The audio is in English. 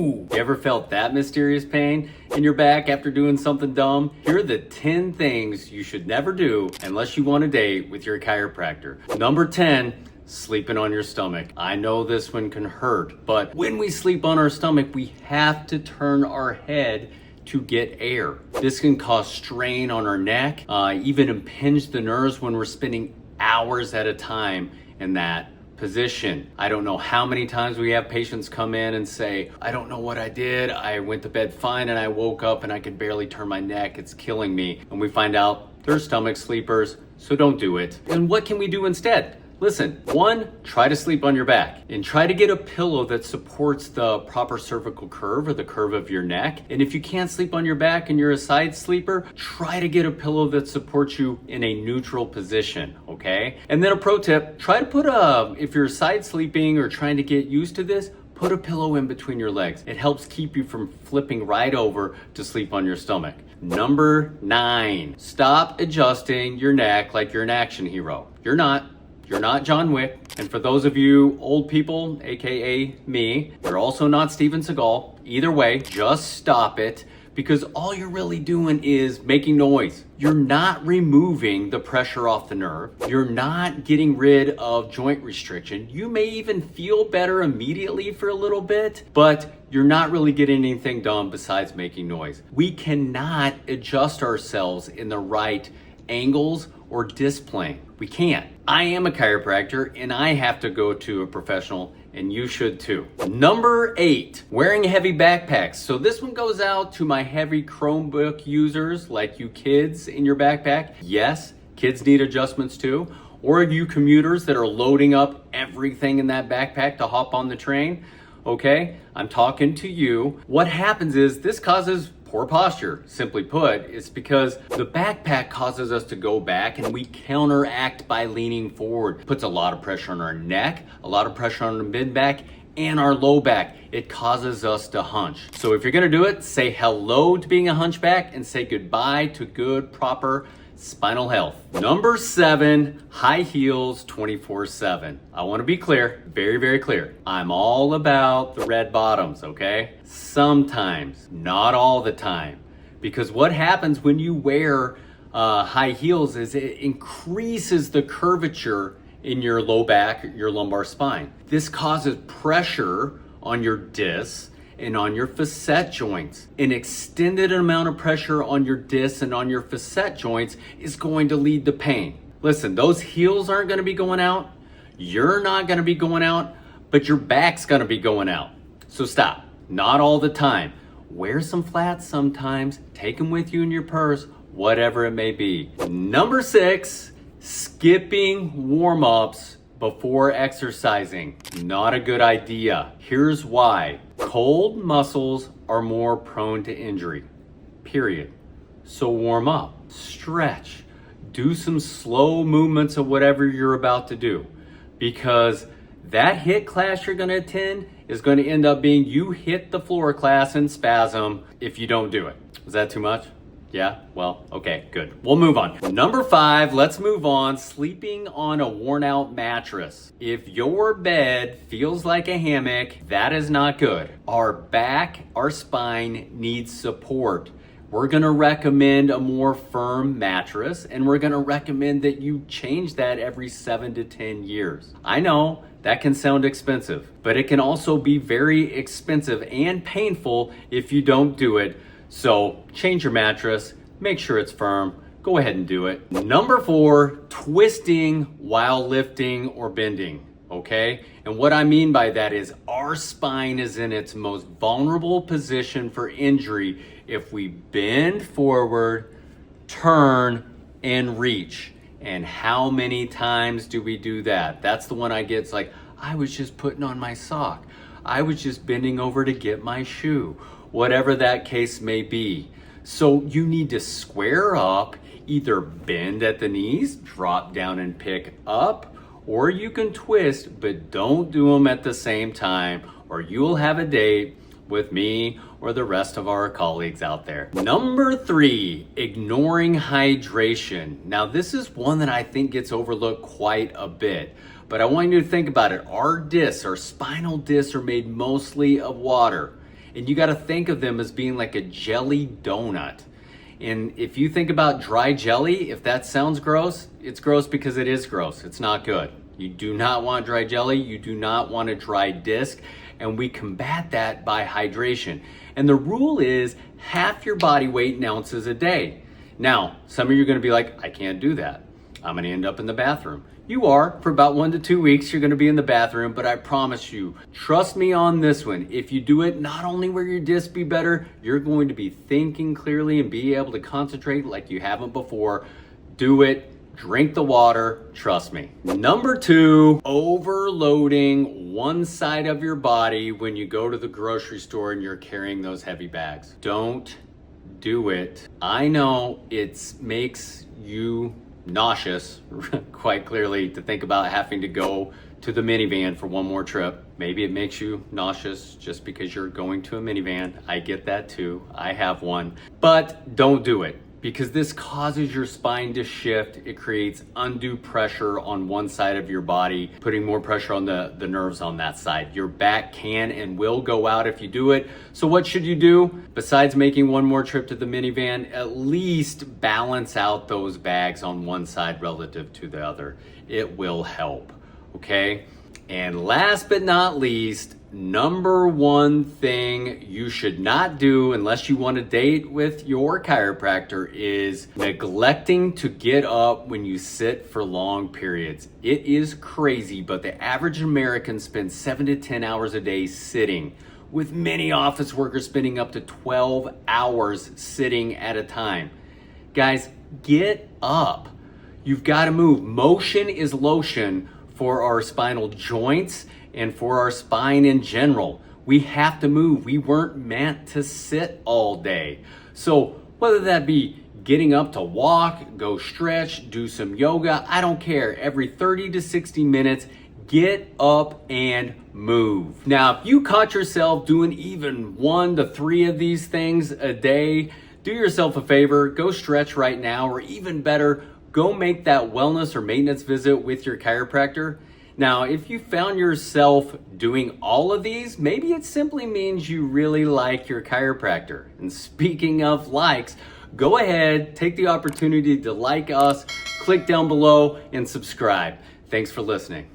Ooh, you ever felt that mysterious pain in your back after doing something dumb? Here are the 10 things you should never do unless you want a date with your chiropractor. Number 10, sleeping on your stomach. I know this one can hurt, but when we sleep on our stomach, we have to turn our head to get air. This can cause strain on our neck, even impinge the nerves when we're spending hours at a time in that position. I don't know how many times we have patients come in and say, I don't know what I did. I went to bed fine and I woke up and I could barely turn my neck. It's killing me. And we find out they're stomach sleepers, so don't do it. And what can we do instead? Listen, 1, try to sleep on your back and try to get a pillow that supports the proper cervical curve or the curve of your neck. And if you can't sleep on your back and you're a side sleeper, try to get a pillow that supports you in a neutral position, okay? And then a pro tip, try to put if you're side sleeping or trying to get used to this, put a pillow in between your legs. It helps keep you from flipping right over to sleep on your stomach. Number 9, stop adjusting your neck like you're an action hero. You're not. You're not John Wick. And for those of you old people, AKA me, you're also not Steven Seagal. Either way, just stop it, because all you're really doing is making noise. You're not removing the pressure off the nerve. You're not getting rid of joint restriction. You may even feel better immediately for a little bit, but you're not really getting anything done besides making noise. We cannot adjust ourselves in the right angles or disc plane. We can't. I am a chiropractor and I have to go to a professional, and you should too. Number 8, wearing heavy backpacks. So this one goes out to my heavy Chromebook users like you kids in your backpack. Yes, kids need adjustments too. Or you commuters that are loading up everything in that backpack to hop on the train. Okay, I'm talking to you. What happens is this causes poor posture. Simply put, it's because the backpack causes us to go back and we counteract by leaning forward. Puts a lot of pressure on our neck, a lot of pressure on the mid back and our low back. It causes us to hunch. So if you're gonna do it, say hello to being a hunchback and say goodbye to good, proper spinal health. Number 7, high heels 24/7. I want to be clear, very, very clear. I'm all about the red bottoms, okay? Sometimes, not all the time. Because what happens when you wear high heels is it increases the curvature in your low back, your lumbar spine. This causes pressure on your discs and on your facet joints. An extended amount of pressure on your discs and on your facet joints is going to lead to pain. Listen, those heels aren't gonna be going out, you're not gonna be going out, but your back's gonna be going out. So stop, not all the time. Wear some flats sometimes, take them with you in your purse, whatever it may be. Number 6, skipping warm-ups before exercising. Not a good idea. Here's why. Cold muscles are more prone to injury, period. So warm up, stretch, do some slow movements of whatever you're about to do, because that HIIT class you're gonna attend is gonna end up being you hit the floor class in spasm if you don't do it. Was that too much? Yeah? Well, okay, good. We'll move on. Number 5, let's move on. Sleeping on a worn out mattress. If your bed feels like a hammock, that is not good. Our back, our spine needs support. We're gonna recommend a more firm mattress, and we're gonna recommend that you change that every 7 to 10 years. I know that can sound expensive, but it can also be very expensive and painful if you don't do it. So change your mattress, make sure it's firm, go ahead and do it. Number 4, twisting while lifting or bending, okay? And what I mean by that is our spine is in its most vulnerable position for injury if we bend forward, turn, and reach. And how many times do we do that? That's the one I get. It's like, I was just putting on my sock. I was just bending over to get my shoe. Whatever that case may be. So you need to square up, either bend at the knees, drop down and pick up, or you can twist, but don't do them at the same time, or you'll have a date with me or the rest of our colleagues out there. Number 3, ignoring hydration. Now this is one that I think gets overlooked quite a bit, but I want you to think about it. Our discs, our spinal discs are made mostly of water. And you got to think of them as being like a jelly donut. And if you think about dry jelly, if that sounds gross, it's gross because it is gross. It's not good. You do not want dry jelly. You do not want a dry disc. And we combat that by hydration. And the rule is half your body weight in ounces a day. Now, some of you are going to be like, I can't do that. I'm going to end up in the bathroom. You are. For about 1 to 2 weeks, you're going to be in the bathroom, but I promise you, trust me on this one. If you do it, not only will your disc be better, you're going to be thinking clearly and be able to concentrate like you haven't before. Do it. Drink the water. Trust me. Number 2, overloading one side of your body when you go to the grocery store and you're carrying those heavy bags. Don't do it. I know it makes you nauseous, quite clearly, to think about having to go to the minivan for one more trip. Maybe it makes you nauseous just because you're going to a minivan. I get that too. I have one. But don't do it, because this causes your spine to shift. It creates undue pressure on one side of your body, putting more pressure on the nerves on that side. Your back can and will go out if you do it. So what should you do? Besides making one more trip to the minivan, at least balance out those bags on one side relative to the other. It will help, okay? And last but not least, number 1 thing you should not do unless you want to date with your chiropractor is neglecting to get up when you sit for long periods. It is crazy, but the average American spends 7 to 10 hours a day sitting, with many office workers spending up to 12 hours sitting at a time. Guys, get up. You've got to move. Motion is lotion for our spinal joints and for our spine in general. We have to move. We weren't meant to sit all day. So whether that be getting up to walk, go stretch, do some yoga, I don't care. Every 30 to 60 minutes, get up and move. Now, if you caught yourself doing even 1 to 3 of these things a day, do yourself a favor, go stretch right now, or even better, go make that wellness or maintenance visit with your chiropractor. Now, if you found yourself doing all of these, maybe it simply means you really like your chiropractor. And speaking of likes, go ahead, take the opportunity to like us, click down below, and subscribe. Thanks for listening.